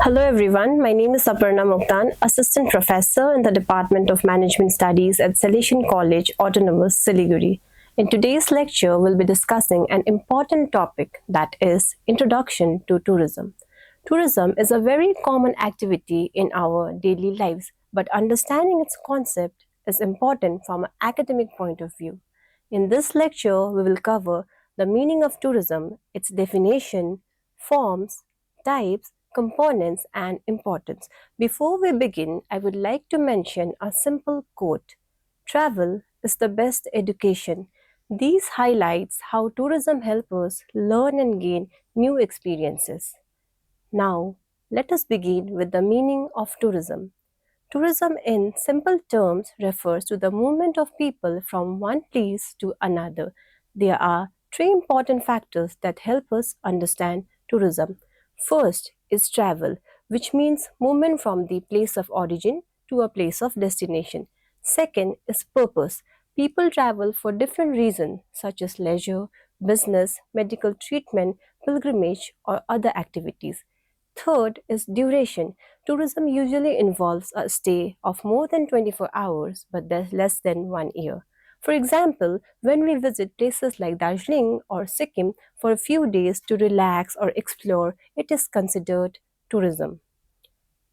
Hello everyone, my name is Aparna Moktan, Assistant Professor in the Department of Management Studies at Salesian College, Autonomous, Siliguri. In today's lecture, we'll be discussing an important topic that is Introduction to Tourism. Tourism is a very common activity in our daily lives, but understanding its concept is important from an academic point of view. In this lecture, we will cover the meaning of tourism, its definition, forms, types, components, and importance. Before we begin, I would like to mention a simple quote: travel is the best education. These highlights how tourism helps us learn and gain new experiences. Now, let us begin with the meaning of tourism. Tourism, in simple terms, refers to the movement of people from one place to another. There are three important factors that help us understand tourism. First is travel, which means movement from the place of origin to a place of destination. Second is purpose. People travel for different reasons, such as leisure, business, medical treatment, pilgrimage, or other activities. Third is duration. Tourism usually involves a stay of more than 24 hours but less than 1 year. For example, when we visit places like Darjeeling or Sikkim for a few days to relax or explore, it is considered tourism.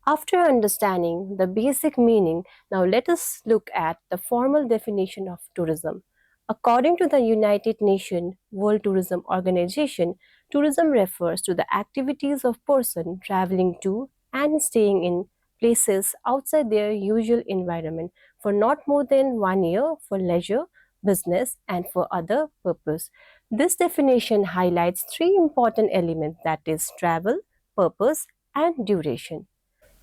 After understanding the basic meaning, now let us look at the formal definition of tourism. According to the United Nations World Tourism Organization, tourism refers to the activities of person traveling to and staying in places outside their usual environment for not more than 1 year for leisure, business, and for other purpose. This definition highlights three important elements, that is travel, purpose, and duration.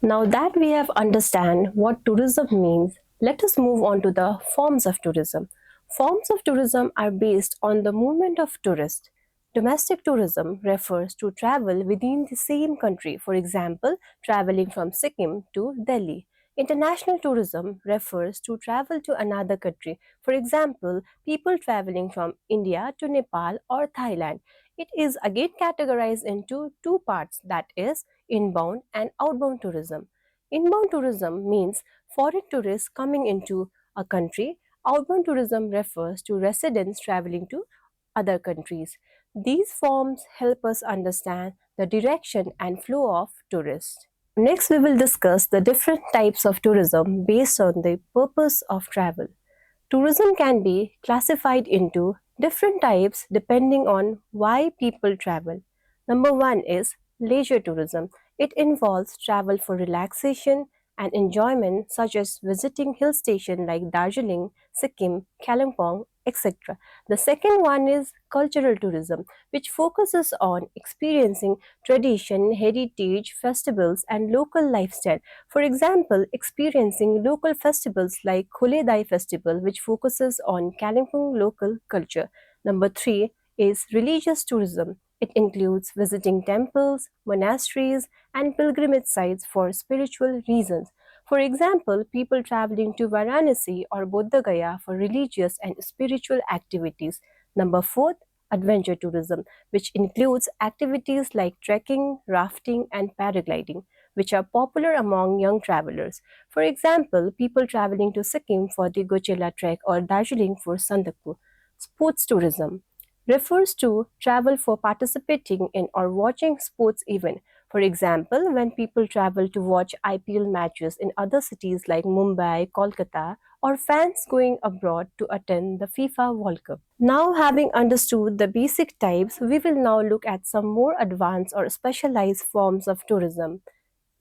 Now that we have understand what tourism means, let us move on to the forms of tourism. Forms of tourism are based on the movement of tourists. Domestic tourism refers to travel within the same country, for example, traveling from Sikkim to Delhi. International tourism refers to travel to another country, for example, people traveling from India to Nepal or Thailand. It is again categorized into two parts, that is, inbound and outbound tourism. Inbound tourism means foreign tourists coming into a country. Outbound tourism refers to residents traveling to other countries. These forms help us understand the direction and flow of tourists. Next, we will discuss the different types of tourism based on the purpose of travel. Tourism can be classified into different types depending on why people travel. Number one is leisure tourism. It involves travel for relaxation and enjoyment, such as visiting hill stations like Darjeeling, Sikkim, Kalimpong, etc. The second one is cultural tourism, which focuses on experiencing tradition, heritage, festivals, and local lifestyle. For example, experiencing local festivals like Khule Dai Festival, which focuses on Kalimpong local culture. Number three is religious tourism. It includes visiting temples, monasteries, and pilgrimage sites for spiritual reasons. For example, people traveling to Varanasi or Bodh Gaya for religious and spiritual activities. Number four, adventure tourism, which includes activities like trekking, rafting, and paragliding, which are popular among young travelers. For example, people traveling to Sikkim for the Gochela trek or Darjeeling for Sandakpur. Sports tourism refers to travel for participating in or watching sports event. For example, when people travel to watch IPL matches in other cities like Mumbai, Kolkata, or fans going abroad to attend the FIFA World Cup. Now, having understood the basic types, we will now look at some more advanced or specialized forms of tourism.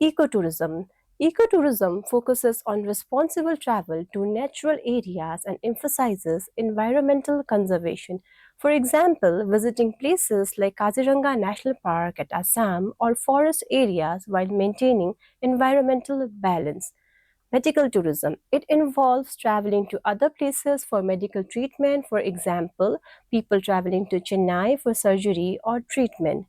Ecotourism. Ecotourism focuses on responsible travel to natural areas and emphasizes environmental conservation. For example, visiting places like Kaziranga National Park at Assam or forest areas while maintaining environmental balance. Medical tourism. It involves traveling to other places for medical treatment, for example, people traveling to Chennai for surgery or treatment.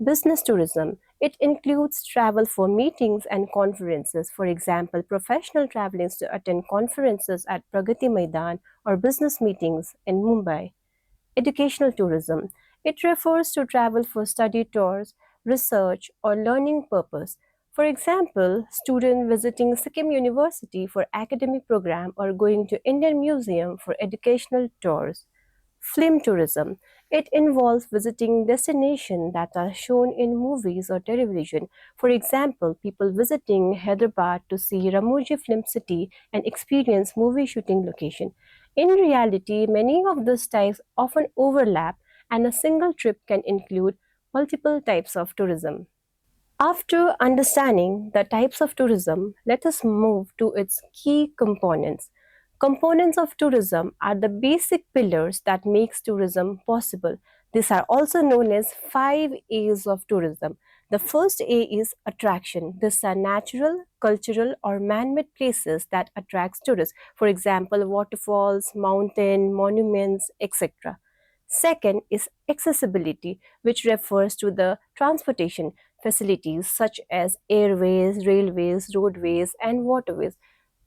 Business tourism. It includes travel for meetings and conferences, for example, professional traveling to attend conferences at Pragati Maidan or business meetings in Mumbai. Educational tourism. It refers to travel for study tours, research, or learning purpose. For example, students visiting Sikkim University for academic program or going to Indian Museum for educational tours. Film tourism. It involves visiting destinations that are shown in movies or television. For example, people visiting Hyderabad to see Ramoji Film City and experience movie shooting location. In reality, many of these types often overlap and a single trip can include multiple types of tourism. After understanding the types of tourism, let us move to its key components. Components of tourism are the basic pillars that makes tourism possible. These are also known as 5 A's of tourism. The first A is attraction. These are natural, cultural or man-made places that attracts tourists. For example, waterfalls, mountain, monuments, etc. Second is accessibility, which refers to the transportation facilities such as airways, railways, roadways, and waterways.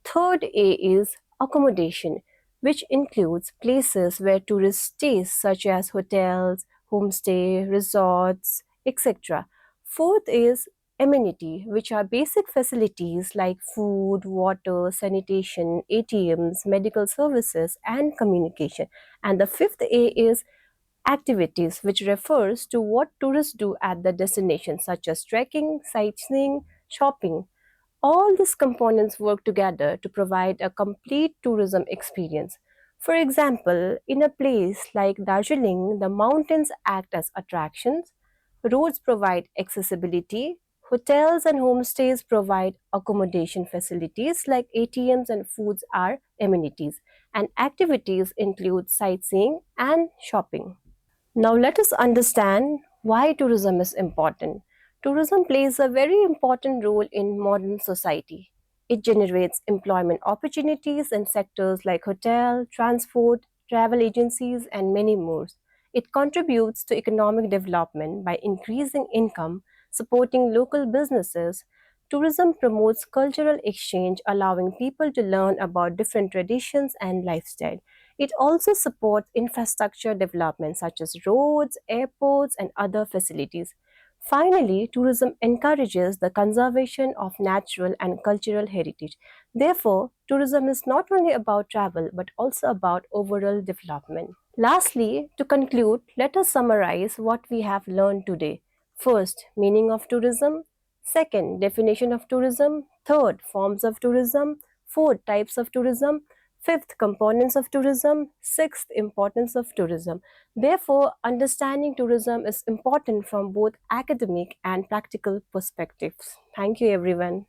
Third A is accommodation, which includes places where tourists stay, such as hotels, homestay, resorts, etc. Fourth is amenity, which are basic facilities like food, water, sanitation, ATMs, medical services, and communication. And the fifth A is activities, which refers to what tourists do at the destination, such as trekking, sightseeing, shopping. All these components work together to provide a complete tourism experience. For example, in a place like Darjeeling, the mountains act as attractions, roads provide accessibility, hotels and homestays provide accommodation facilities like ATMs and foods are amenities, and activities include sightseeing and shopping. Now, let us understand why tourism is important. Tourism plays a very important role in modern society. It generates employment opportunities in sectors like hotel, transport, travel agencies, and many more. It contributes to economic development by increasing income, supporting local businesses. Tourism promotes cultural exchange, allowing people to learn about different traditions and lifestyle. It also supports infrastructure development such as roads, airports, and other facilities. Finally, tourism encourages the conservation of natural and cultural heritage. Therefore, tourism is not only about travel but also about overall development. Lastly, to conclude, let us summarize what we have learned today. First, meaning of tourism. Second, definition of tourism. Third, forms of tourism. Fourth, types of tourism. Fifth, components of tourism. Sixth, importance of tourism. Therefore, understanding tourism is important from both academic and practical perspectives. Thank you, everyone.